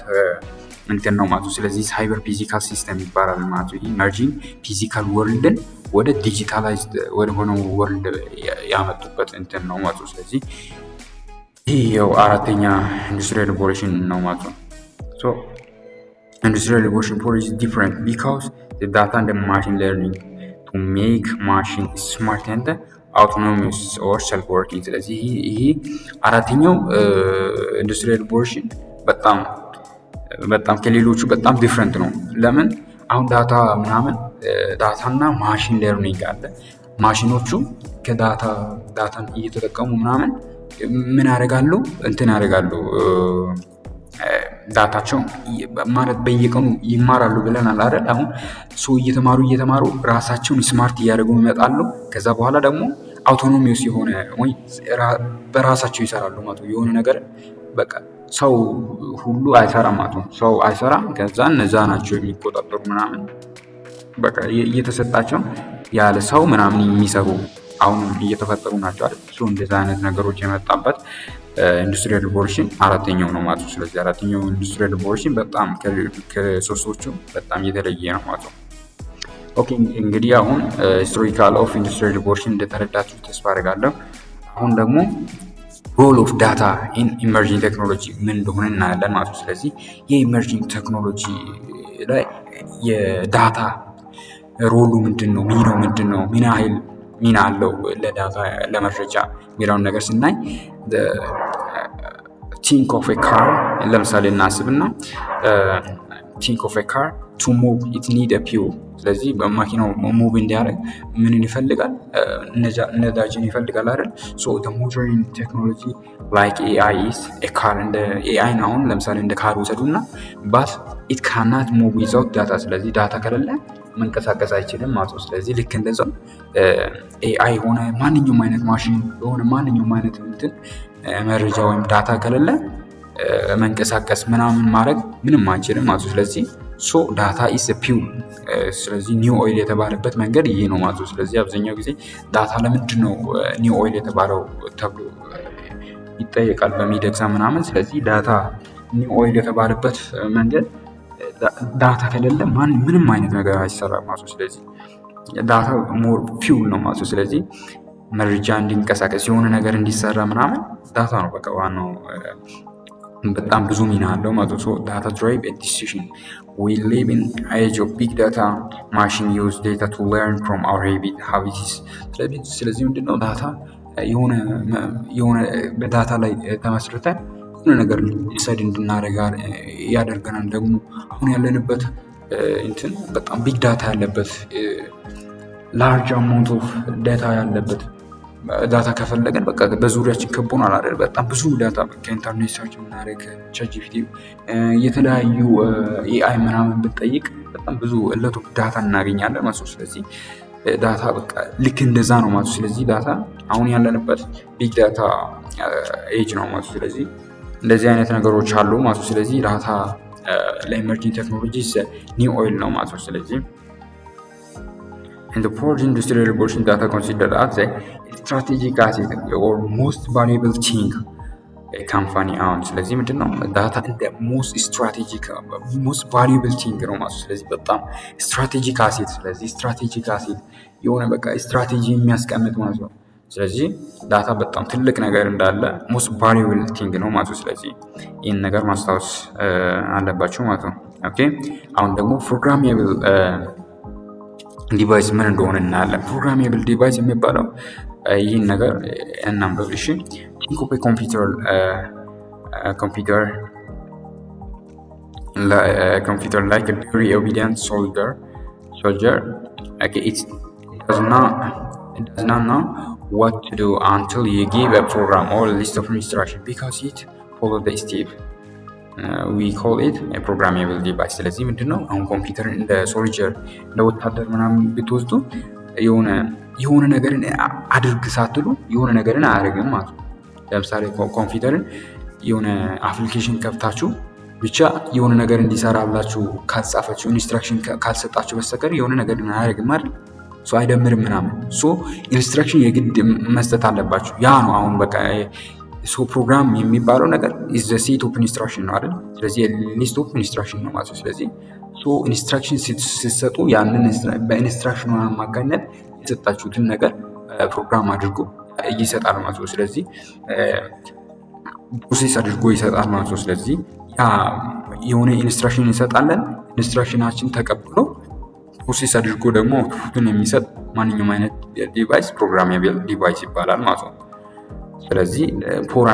እንትን ነው ማለት ነው። ስለዚህ ሳይበር ፊዚካል ሲስተም ይባላል ማለት ነው። ይህ መርጂንግ ፊዚካል ወርልድን ወደ ዲጂታላይዝድ ወደ ሆነው ወርልድ ያመጡበት እንትን ነው ማለት ነው። ስለዚህ ይህ ያው አራተኛ ኢንዱስትሪያል ሪቮሉሽን ነው ማለት ነው። ሶ ኢንዱስትሪያል ሪቮሉሽን ፎር ኢዝ ዲፍረንት ቢካዝ ዘ ዳታ ኤንድ ማሽን ለርኒንግ ቱ ሜክ ማሽን ስማርት ኤንድ አውቶኖመስ ኦር ሰልፍ ወርኪንግ። ስለዚህ ይሄ አራተኛው ኢንዱስትሪያል ሪቮሉሽን በጣም ከሌሎቹ በጣም ዲፍረንት ነው። ለምን? አሁን ዳታ ምናምን ዳታና ማሽን ለርኒንግ አለ። ማሽኖቹ ዳታን እየተጠቀሙ ምናምን ምን ያደርጋሉ እንትን ያደርጋሉ ዳታቸው ማለት በየቀኑ ይማራሉ ብለናል አይደል? አሁን ሰው እየተማሩ ራሳቸውን ስማርት እያደረጉ ይመጣሉ። ከዛ በኋላ ደግሞ አውቶኖሚውስ የሆነ ወይ በራሳቸው ይሰራሉ ማለት ነው። የሆነ ነገር በቃ ሰው ሁሉ አይሰራም ማለት ነው። ሰው አይሰራም። ከዛ እነዛ ናቸው የሚቆጣጠሩ ምናምን በቃ እየተሰጣቸው ያለ ሰው ምናምን የሚሰሩ አሁን እየተፈጠሩ ናቸው አይደል? እንደዛ አይነት ነገሮች የመጣበት ኢንዱስትሪያል ሪቮሉሽን አራተኛው ነው ማለት ነው። ስለዚህ አራተኛው ኢንዱስትሪያል ሪቮሉሽን በጣም ከሶስቶቹ በጣም የተለየ ነው ማለት ነው። ኦኬ እንግዲህ አሁን ሂስቶሪካል ኦፍ ኢንዱስትሪያል ሪቮሉሽን እንደተረዳችሁ ተስፋ አደርጋለሁ። አሁን ደግሞ ሮል ኦፍ ዳታ ኢን ኢመርጂንግ ቴክኖሎጂ ምን እንደሆነ እናያለን ማለት ነው። ስለዚህ የኢመርጂንግ ቴክኖሎጂ ላይ የዳታ ሮሉ ምንድን ነው? ሚናው ምንድን ነው? ምን ያህል ሚና አለው ለዳታ ለመረጃ የሚለውን ነገር ስናይ ቲንክ ኦፍ ኤ ካር ለምሳሌ እናስብና ቲንክ ኦፍ ኤ ካር ቱ ሙቭ ኢት ኒድ አ ፊውል። ስለዚህ በማኪናው ሙቭ እንዲያደርግ ምንን ይፈልጋል? ነዳጅን ይፈልጋል አይደል? ሶ ዘ ሞደርን ቴክኖሎጂ ላይክ ኤአይ ኢዝ ኤ ካር። እንደ ኤአይ አሁን ለምሳሌ እንደ ካር ውሰዱና ባት ኢት ካናት ሙቭ ዊዛውት ዳታ። ስለዚህ ዳታ ከሌለ መንቀሳቀስ አይችልም ማለት ነው። ስለዚህ ልክ እንደዛው ኤአይ የሆነ ማንኛውም አይነት ማሽን የሆነ ማንኛውም አይነት እንትን መረጃ ወይም ዳታ ከሌለ መንቀሳቀስ ምናምን ማድረግ ምንም አንችልም ማለት ነው። ስለዚህ ዳታ ኢስ ፒውል። ስለዚህ ኒው ኦይል የተባለበት መንገድ ይሄ ነው ማለት ነው። ስለዚህ አብዛኛው ጊዜ ዳታ ለምንድን ነው ኒው ኦይል የተባለው ተብሎ ይጠየቃል በሚደግሳ ምናምን። ስለዚህ ዳታ ኒው ኦይል የተባለበት መንገድ ዳታ ከሌለ ምንም አይነት ነገር አይሰራም ማለት ነው። ስለዚህ ዳታ ሞር ፊውል ነው ማለት ነው። ስለዚህ መረጃ እንዲንቀሳቀስ የሆነ ነገር እንዲሰራ ምናምን ዳታ ነው በቃ ዋናው። በጣም ብዙ ሚና አለው ማለት ነው። ዳታ ድራይቭ ዲሲዥን ዊ ሊቭ ኢን ኤጅ ኦፍ ቢግ ዳታ ማሽን ዩዝ ዳታ ቱ ለርን ፍሮም አወር ሃቢትስ። ስለዚህ ምንድነው ዳታ የሆነ በዳታ ላይ ተመስርተን የሆነ ነገር ዲሳይድ እንድናደርግ ያደርገናል። ደግሞ አሁን ያለንበት እንትን በጣም ቢግ ዳታ ያለበት ላርጅ አማውንት ኦፍ ዳታ ያለበት ዳታ ከፈለገን በቃ በዙሪያችን ከቦናል አይደል? በጣም ብዙ ዳታ ከኢንተርኔት ሰርች የምናደርግ ቻትጂፒቲ የተለያዩ ኤአይ ምናምን ብትጠይቅ በጣም ብዙ እለት ኦፍ ዳታ እናገኛለን ማለት ነው። ስለዚህ ዳታ በቃ ልክ እንደዛ ነው ማለት ነው። ስለዚህ ዳታ አሁን ያለንበት ቢግ ዳታ ኤጅ ነው ማለት ነው። ስለዚህ እንደዚህ አይነት ነገሮች አሉ ማለት ነው። ስለዚህ ዳታ ለኢመርጂንግ ቴክኖሎጂ ኒው ኦይል ነው ማለት ነው። ስለዚህ in the fourth industrial revolution data considered as a strategic asset or most valuable thing a company owns። ስለዚህ ምንድነው ዳታ እንደ most strategic most valuable thing ነው ማለት ነው። ስለዚህ በጣም strategic asset። ስለዚህ strategic asset የሆነ በቃ ስትራቴጂ የሚያስቀምጥ ማለት ነው። ስለዚህ ዳታ በጣም ትልቅ ነገር እንዳለ most valuable thing ነው ማለት ነው። ስለዚህ ይህን ነገር ማስታወስ አለባቸው ማለት ነው። ኦኬ አሁን ደግሞ ፕሮግራሜብል ዲቫይስ ምን እንደሆነ እናያለን። ፕሮግራሜብል ዲቫይስ የሚባለው ይህን ነገር እናንበብ። እሺ ቲንክ ኦፍ ኮምፒውተር ላይክ a very obedient soldier. Okay, it does not know what to do until you give a program or a list of instructions because it follows the step. We call it a programmable device። ስለዚህ ምንድነው አሁን ኮምፒውተር እንደ ሶልጀር እንደ ወታደር ምናምን ብትወስዱ የሆነ የሆነ ነገርን አድርግ ሳትሉ የሆነ ነገርን አያደርግም ማለት ነው። ለምሳሌ ኮምፒውተርን የሆነ አፕሊኬሽን ከፍታችሁ ብቻ የሆነ ነገር እንዲሰራላችሁ ካልጻፋችሁ ኢንስትራክሽን ካልሰጣችሁ በስተቀር የሆነ ነገርን አያደርግም አይደል? አይደምርም ምናምን። ኢንስትራክሽን የግድ መስጠት አለባችሁ። ያ ነው አሁን በቃ ፕሮግራም የሚባለው ነገር ኢዝ ዘ ሴት ኦፍ ኢንስትራክሽን ነው አይደል? ስለዚህ ሊስት ኦፍ ኢንስትራክሽን ነው ማለት ነው። ስለዚህ ኢንስትራክሽን ስትሰጡ ያንን በኢንስትራክሽኑ አማካኝነት የሰጣችሁትን ነገር ፕሮግራም አድርጎ ይሰጣል ማለት ነው። ስለዚህ ፕሮሴስ አድርጎ ይሰጣል ማለት ነው። ስለዚህ ያ የሆነ ኢንስትራክሽን እንሰጣለን። ኢንስትራክሽናችን ተቀብሎ ፕሮሴስ አድርጎ ደግሞ አውትፑትን የሚሰጥ ማንኛውም አይነት ዲቫይስ ፕሮግራሜብል ዲቫይስ ይባላል ማለት ነው። ስለዚህ ፎር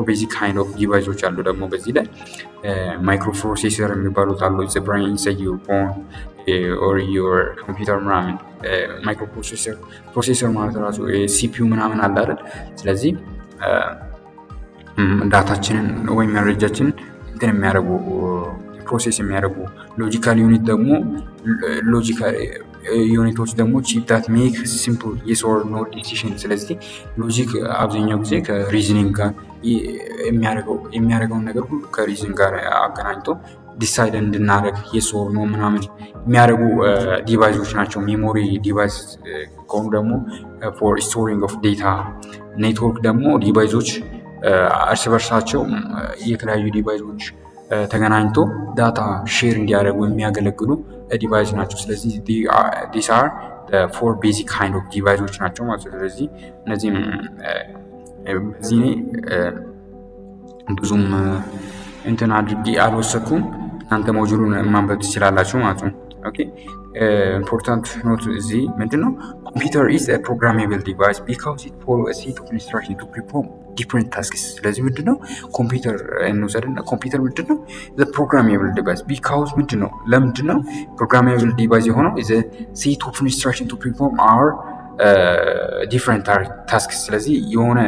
ቤዚክ ካይንድ ኦፍ ዲቫይሶች አሉ። ደግሞ በዚህ ላይ ማይክሮ ፕሮሴሰር የሚባሉት አሉ። ብሬን ኢንሳይድ ዩር ፎን ኦር ዩር ኮምፒውተር ምናምን። ማይክሮ ፕሮሴሰር ማለት ራሱ ሲፒዩ ምናምን አለ አይደል? ስለዚህ ዳታችንን ወይም መረጃችንን እንትን የሚያደርጉ ፕሮሴስ የሚያደርጉ ሎጂካል ዩኒት ደግሞ ዩኒቶች ደግሞ ቺፕ ዳት ሜክ ሲምፕል የስ ኦር ኖ ዲሲሽን። ስለዚህ ሎጂክ አብዛኛው ጊዜ ከሪዝኒንግ ጋር የሚያደርገውን ነገር ሁሉ ከሪዝን ጋር አገናኝቶ ዲሳይድ እንድናደርግ የስ ኦር ኖ ምናምን የሚያደርጉ ዲቫይሶች ናቸው። ሜሞሪ ዲቫይስ ከሆኑ ደግሞ ፎር ስቶሪንግ ኦፍ ዴታ። ኔትወርክ ደግሞ ዲቫይሶች እርስ በርሳቸው የተለያዩ ዲቫይሶች ተገናኝቶ ዳታ ሼር እንዲያደርጉ የሚያገለግሉ ዲቫይስ ናቸው። ስለዚህ ዲስ አር ፎር ቤዚክ ካይንድ ኦፍ ዲቫይሶች ናቸው ማለት ነው። ስለዚህ እነዚህም በዚህ ብዙም እንትን አድርጌ አልወሰድኩም። እናንተ ሞጁሉን ማንበብ ትችላላችሁ ማለት ነው። ኦኬ ኢምፖርታንት ኖት እዚህ ምንድነው? ኮምፒውተር ኢዝ a programmable device because it follows a set of instructions to perform different tasks። ስለዚህ ምንድነው ኮምፒውተር እንውሰድና ኮምፒውተር ምንድነው the programmable device because ምንድነው ለምንድነው programmable device የሆነው is a set of instructions to perform our different tasks። ስለዚህ የሆነ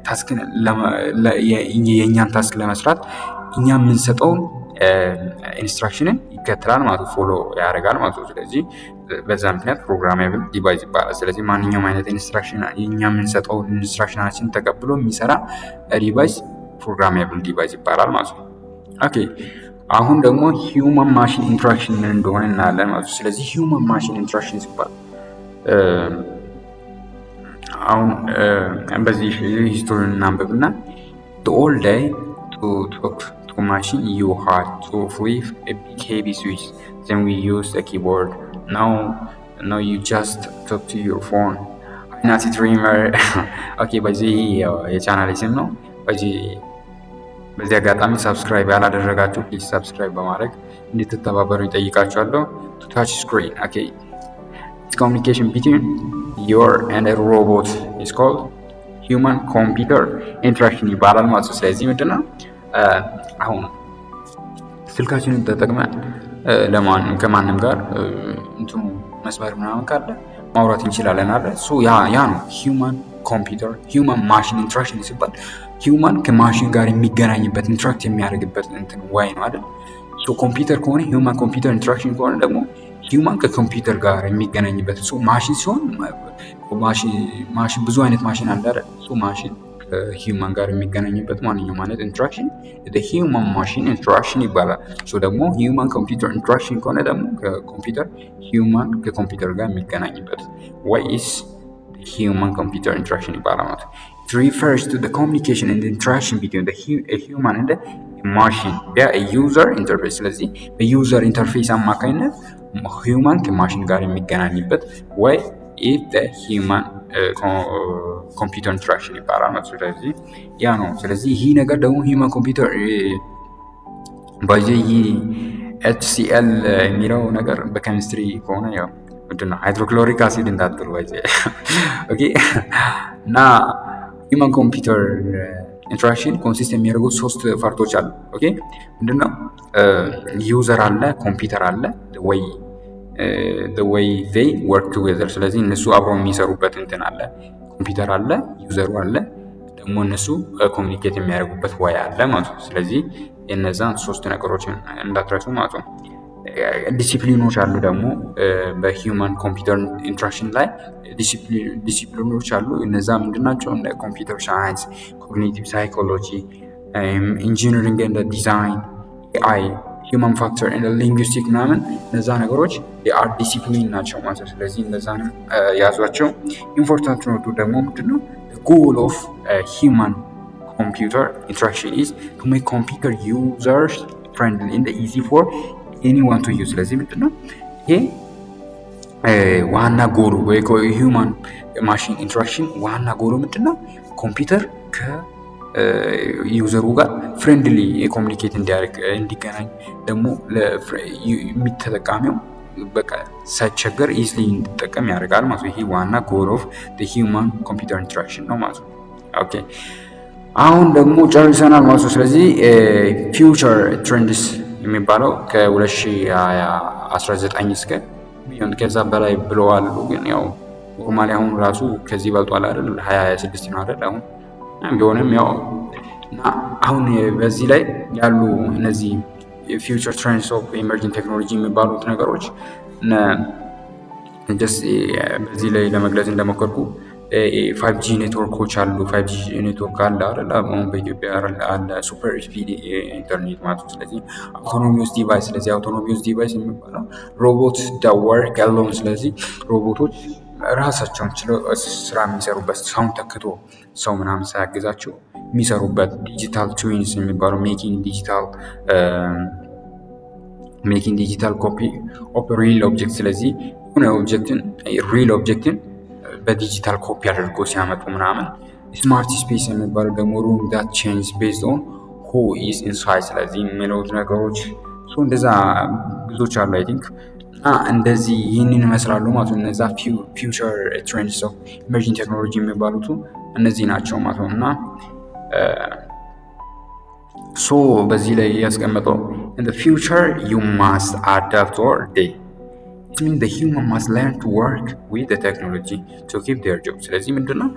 ታስክን የእኛን ታስክ ለመስራት እኛ የምንሰጠውን ኢንስትራክሽንን ይከተላል ማለት ነው፣ ፎሎ ያደርጋል ማለት ነው። ስለዚህ በዛ ምክንያት ፕሮግራሜብል ዲቫይስ ይባላል። ስለዚህ ማንኛውም አይነት ኢንስትራክሽን እኛ የምንሰጠው ኢንስትራክሽናችን ተቀብሎ የሚሰራ ዲቫይስ ፕሮግራሜብል ዲቫይስ ይባላል ማለት ነው። ኦኬ አሁን ደግሞ ሂውማን ማሽን ኢንተራክሽን ምን እንደሆነ እናያለን ማለት ነው። ስለዚህ ሂውማን ማሽን ኢንተራክሽን ሲባል አሁን በዚህ ሂስቶሪን እናንብብና the old day to talk to machine you had to flip a big heavy switch, then we used a keyboard. Now you just talk to your phone. ናቲ ድሪመር ኦኬ። በዚህ የቻናል ስም ነው። በዚህ አጋጣሚ ሰብስክራይብ ያላደረጋችሁ ፕሊዝ ሰብስክራይብ በማድረግ እንድትተባበሩ ይጠይቃችኋለሁ። to touch screen. Okay, it's communication between your and a robot is called human computer interaction ይባላል ማለት ነው። ስለዚህ ምንድነው አሁን ስልካችንን ተጠቅመን ከማንም ጋር እንትኑ መስመር ምናምን ካለ ማውራት እንችላለን አይደል? ያ ነው ሂውማን ኮምፒውተር ሂውማን ማሽን ኢንተራክሽን ሲባል ሂውማን ከማሽን ጋር የሚገናኝበት ኢንተራክት የሚያደርግበት እንትን ወይ ነው አይደል? ኮምፒውተር ከሆነ ሂውማን ኮምፒውተር ኢንተራክሽን ከሆነ ደግሞ ሂውማን ከኮምፒውተር ጋር የሚገናኝበት ማሽን ሲሆን ማሽን ብዙ አይነት ማሽን አለ አይደል? ማሽን ከሂውማን ጋር የሚገናኝበት ማንኛውም አይነት ኢንተራክሽን ሂውማን ማሽን ኢንተራክሽን ይባላል። ደግሞ ሂውማን ኮምፒውተር ኢንተራክሽን ከሆነ ደግሞ ከኮምፒውተር ሂውማን ከኮምፒውተር ጋር የሚገናኝበት ወይ ኢስ ሂውማን ኮምፒውተር ኢንተራክሽን ይባላል ማለት ነው። It refers to the communication and interaction between a human and a machine via a user interface። ስለዚህ በዩዘር ኢንተርፌስ አማካኝነት ሂውማን ከማሽን ጋር የሚገናኝበት ወይ if the human ኮምፒውተር ኢንተራክሽን ይባላል ማለት ነው። ስለዚህ ያ ነው። ስለዚህ ይህ ነገር ደግሞ ሂውማን ኮምፒውተር በዚህ HCl የሚለው ነገር በኬሚስትሪ ከሆነ ያው ምንድነው ሃይድሮክሎሪክ አሲድ እንዳትሉ በዚህ ኦኬ። እና ሂውማን ኮምፒውተር ኢንተራክሽን ኮንሲስት የሚያደርጉ ሶስት ፓርቶች አሉ። ኦኬ ምንድነው ዩዘር አለ፣ ኮምፒውተር አለ ወይ the way they work together። ስለዚህ እነሱ አብረው የሚሰሩበት እንትን አለ፣ ኮምፒውተር አለ፣ ዩዘሩ አለ፣ ደግሞ እነሱ ኮሚኒኬት የሚያደርጉበት ወይ አለ ማለት ነው። ስለዚህ የነዛን ሶስት ነገሮችን እንዳትረሱ ማለት ነው። ዲሲፕሊኖች አሉ ደግሞ በሂውማን ኮምፒውተር ኢንተራክሽን ላይ ዲሲፕሊኖች አሉ። እነዛ ምንድናቸው? እንደ ኮምፒውተር ሳይንስ፣ ኮግኒቲቭ ሳይኮሎጂ፣ ኢንጂነሪንግ እንደ ዲዛይን፣ ኤአይ፣ ሂውማን ፋክተር እንደ ሊንግዊስቲክ ምናምን እነዛ ነገሮች የአርት ዲሲፕሊን ናቸው ማለት ነው። ስለዚህ እነዛንም ያዟቸው። ኢምፖርታንት ኖቱ ደግሞ ምንድነው? ጎል ኦፍ ሂውማን computer interaction is to make computer users friendly and easy for anyone to use። ስለዚህ ምንድነው ይሄ ዋና ጎሉ ወይ ሂውማን ማሽን ኢንተራክሽን ዋና ጎሉ ምንድነው? ኮምፒውተር ከዩዘሩ ጋር ፍሬንድሊ ኮሚኒኬት እንዲያደርግ እንዲገናኝ ደግሞ ተጠቃሚው በቃ ሳይቸገር ኢዝሊ እንዲጠቀም ያደርጋል ማለት ነው። ይሄ ዋና ጎል ኦፍ ሂውማን ኮምፒውተር ኢንተራክሽን ነው ማለት ነው። ኦኬ አሁን ደግሞ ጨርሰናል ማለት ነው። ስለዚህ ፊውቸር ትሬንድስ የሚባለው ከ2019 እስከ ከዛ በላይ ብለዋል። ግን ያው ኖርማሊ አሁን ራሱ ከዚህ በልጧል አይደል? 2026 ነው አይደል? አሁን ቢሆንም ያው እና አሁን በዚህ ላይ ያሉ እነዚህ ፊውቸር ትሬንድስ ኦፍ ኢመርጂንግ ቴክኖሎጂ የሚባሉት ነገሮች በዚህ ላይ ለመግለጽ እንደሞከርኩ 5G ኔትወርኮች አሉ። 5G ኔትወርክ አለ አይደል? አሁን በኢትዮጵያ አለ ሱፐር ስፒድ ኢንተርኔት ማለት ነው። ስለዚህ አውቶኖሚየስ ዲቫይስ፣ ስለዚህ አውቶኖሚየስ ዲቫይስ የሚባለው ሮቦት ዳት ወርክ አሎን፣ ስለዚህ ሮቦቶች ራሳቸውን ችለው ስራ የሚሰሩበት ሰውን ተክቶ ሰው ምናምን ሳያግዛቸው የሚሰሩበት ዲጂታል ትዊንስ የሚባለው ሜኪንግ ዲጂታል ኮፒ ኦፍ ሪል ኦብጀክት፣ ስለዚህ የሆነ ኦብጀክትን ሪል ኦብጀክትን በዲጂታል ኮፒ አድርጎ ሲያመጡ ምናምን። ስማርት ስፔስ የሚባለው ደግሞ ሩም ዳት ቼንጅ ቤዝድ ኦን ሁ ኢዝ ኢንሳይድ፣ ስለዚህ የሚለውት ነገሮች እንደዛ ብዙዎች አሉ አይ ቲንክ እና እንደዚህ ይህንን ይመስላሉ ማለት ነው። እነዛ ፊውቸር ትሬንድስ ኦፍ ኢመርጂንግ ቴክኖሎጂ የሚባሉት እነዚህ ናቸው ማለት ነው። እና በዚህ ላይ ያስቀመጠው in the future you must adapt or day it means the human must learn to work with the technology to keep their job። ስለዚህ ምንድነው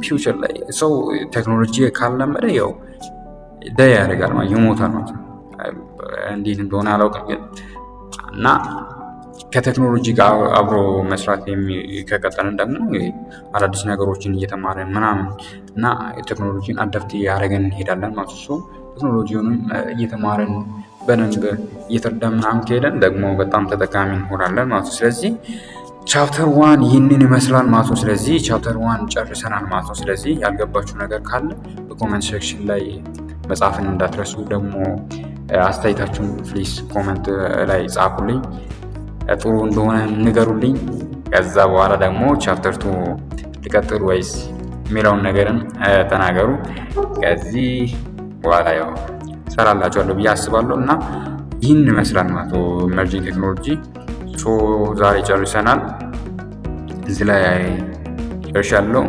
ፊውቸር ላይ ሰው ቴክኖሎጂ ካለመደ ያው ዳይ ያደርጋል ማለት ይሞታል ማለት ነው። እንዴት እንደሆነ አላውቅም ግን እና ከቴክኖሎጂ ጋር አብሮ መስራት ከቀጠልን ደግሞ አዳዲስ ነገሮችን እየተማረን ምናምን እና ቴክኖሎጂን አዳፕት ያደረገን እንሄዳለን ማለት ነው። ቴክኖሎጂውንም እየተማረን በደንብ እየተረዳን ምናምን ከሄደን ደግሞ በጣም ተጠቃሚ እንሆናለን ማለት ነው። ስለዚህ ቻፕተር 1 ይህንን ይመስላል ማለት ነው። ስለዚህ ቻፕተር 1 ጨርሰናል ማለት ነው። ስለዚህ ያልገባችሁ ነገር ካለ በኮሜንት ሴክሽን ላይ መጻፍን እንዳትረሱ። ደግሞ አስተያየታችሁን ፕሊዝ ኮሜንት ላይ ጻፉልኝ። ጥሩ እንደሆነ ንገሩልኝ። ከዛ በኋላ ደግሞ ቻፕተር 2 ሊቀጥል ወይስ የሚለውን ነገርን ተናገሩ። ከዚህ በኋላ ያው ሰራላችኋለሁ ብዬ አስባለሁ እና ይህን ይመስላል ማለት ነው ኢመርጂንግ ቴክኖሎጂ። ዛሬ ጨርሰናል። እዚህ ላይ ጨርሻለሁ።